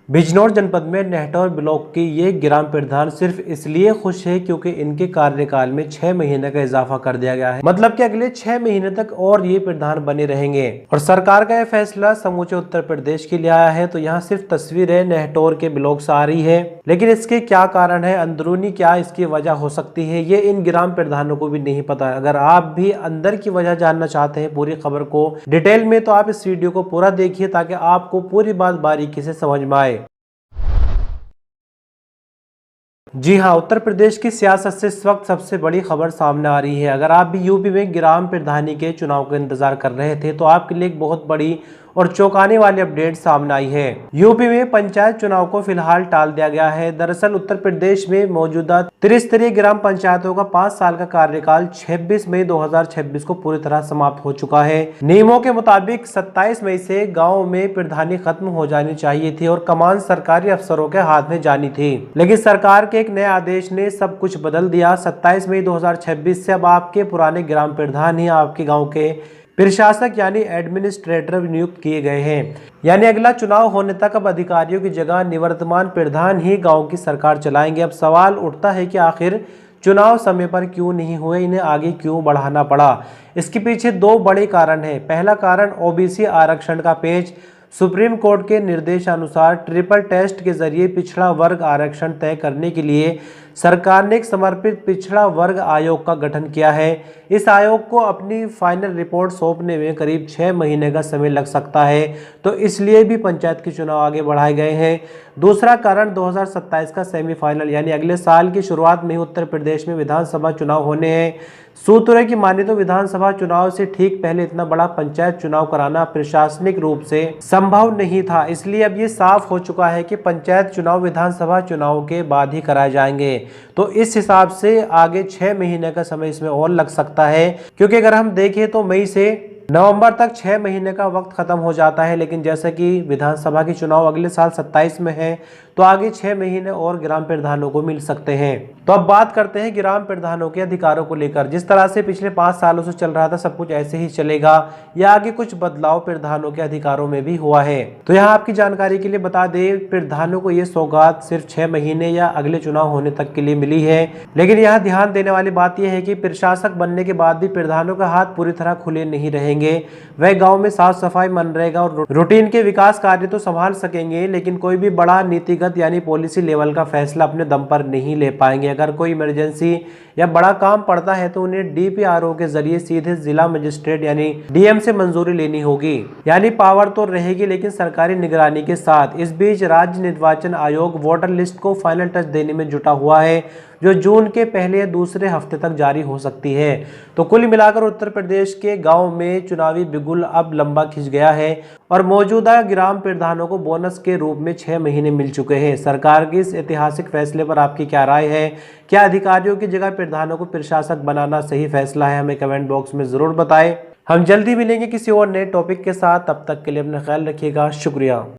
बिजनौर जनपद में नेहटौर ब्लॉक की ये ग्राम प्रधान सिर्फ इसलिए खुश है क्योंकि इनके कार्यकाल में 6 महीने का इजाफा कर दिया गया है। मतलब कि अगले 6 महीने तक और ये प्रधान बने रहेंगे और सरकार का यह फैसला समूचे उत्तर प्रदेश के लिए आया है। तो यहाँ सिर्फ तस्वीर है नेहटौर के ब्लॉक से आ रही है, लेकिन इसके क्या कारण है, अंदरूनी क्या इसकी वजह हो सकती है, ये इन ग्राम प्रधानों को भी नहीं पता। अगर आप भी अंदर की वजह जानना चाहते हैं पूरी खबर को डिटेल में, तो आप इस वीडियो को पूरा देखिए ताकि आपको पूरी बात बारीकी से समझ में आए। जी हाँ, उत्तर प्रदेश की सियासत से इस वक्त सबसे बड़ी खबर सामने आ रही है। अगर आप भी यूपी में ग्राम प्रधानी के चुनाव का इंतजार कर रहे थे तो आपके लिए एक बहुत बड़ी और चौंकाने वाली अपडेट सामने आई है। यूपी में पंचायत चुनाव को फिलहाल टाल दिया गया है। दरअसल उत्तर प्रदेश में मौजूदा त्रिस्तरीय ग्राम पंचायतों का 5 साल का कार्यकाल 26 मई 2026 को पूरी तरह समाप्त हो चुका है। नियमों के मुताबिक 27 मई से गाँव में प्रधानी खत्म हो जानी चाहिए थी और कमान सरकारी अफसरों के हाथ में जानी थी, लेकिन सरकार के एक नए आदेश ने सब कुछ बदल दिया। 27 मई 2026 से अब आपके पुराने ग्राम प्रधान ही आपके गाँव के प्रशासक यानी एडमिनिस्ट्रेटर नियुक्त किए गए हैं। यानी अगला चुनाव होने तक अब अधिकारियों की जगह निवर्तमान प्रधान ही गांव की सरकार चलाएंगे। अब सवाल उठता है कि आखिर चुनाव समय पर क्यों नहीं हुए, इन्हें आगे क्यों बढ़ाना पड़ा। इसके पीछे 2 बड़े कारण हैं। पहला कारण ओबीसी आरक्षण का पेच। सुप्रीम कोर्ट के निर्देशानुसार ट्रिपल टेस्ट के जरिए पिछड़ा वर्ग आरक्षण तय करने के लिए सरकार ने एक समर्पित पिछड़ा वर्ग आयोग का गठन किया है। इस आयोग को अपनी फाइनल रिपोर्ट सौंपने में करीब 6 महीने का समय लग सकता है, तो इसलिए भी पंचायत के चुनाव आगे बढ़ाए गए हैं। दूसरा कारण 2027 का सेमीफाइनल यानी अगले साल की शुरुआत में उत्तर प्रदेश में विधानसभा चुनाव होने हैं। सूत्रों की माने तो विधानसभा चुनाव से ठीक पहले इतना बड़ा पंचायत चुनाव कराना प्रशासनिक रूप से संभव नहीं था, इसलिए अब ये साफ हो चुका है कि पंचायत चुनाव विधानसभा चुनाव के बाद ही कराए जाएंगे। तो इस हिसाब से आगे 6 महीने का समय इसमें और लग सकता है, क्योंकि अगर हम देखें तो मई से नवंबर तक 6 महीने का वक्त खत्म हो जाता है। लेकिन जैसे कि विधानसभा की चुनाव अगले साल 27 में है, तो आगे 6 महीने और ग्राम प्रधानों को मिल सकते हैं। तो अब बात करते हैं ग्राम प्रधानों के अधिकारों को लेकर। जिस तरह से पिछले 5 सालों से चल रहा था सब कुछ ऐसे ही चलेगा या आगे कुछ बदलाव प्रधानों के अधिकारों में भी हुआ है। तो यहाँ आपकी जानकारी के लिए बता दें, प्रधानों को ये सौगात सिर्फ 6 महीने या अगले चुनाव होने तक के लिए मिली है। लेकिन यहाँ ध्यान देने वाली बात यह है कि प्रशासक बनने के बाद भी प्रधानों का हाथ पूरी तरह खुले नहीं रहेंगे। वह गांव में साफ सफाई मनरेगा और रूटीन के विकास कार्य तो संभाल सकेंगे, लेकिन कोई भी बड़ा नीतिगत यानी पॉलिसी लेवल का फैसला अपने दम पर नहीं ले पाएंगे। अगर कोई इमरजेंसी या बड़ा काम पड़ता है तो उन्हें डीपीआरओ के जरिए सीधे जिला मजिस्ट्रेट यानी डीएम से मंजूरी लेनी होगी। यानी पावर तो रहेगी लेकिन सरकारी निगरानी के साथ। इस बीच राज्य निर्वाचन आयोग वोटर लिस्ट को फाइनल टच देने में जुटा हुआ है, जो जून के पहले या दूसरे हफ्ते तक जारी हो सकती है। तो कुल मिलाकर उत्तर प्रदेश के गांव में चुनावी बिगुल अब लंबा खिंच गया है और मौजूदा ग्राम प्रधानों को बोनस के रूप में 6 महीने मिल चुके हैं। सरकार के इस ऐतिहासिक फैसले पर आपकी क्या राय है? क्या अधिकारियों की जगह प्रधानों को प्रशासक बनाना सही फैसला है? हमें कमेंट बॉक्स में जरूर बताएं। हम जल्दी मिलेंगे किसी और नए टॉपिक के साथ, तब तक के लिए अपना ख्याल रखिएगा। शुक्रिया।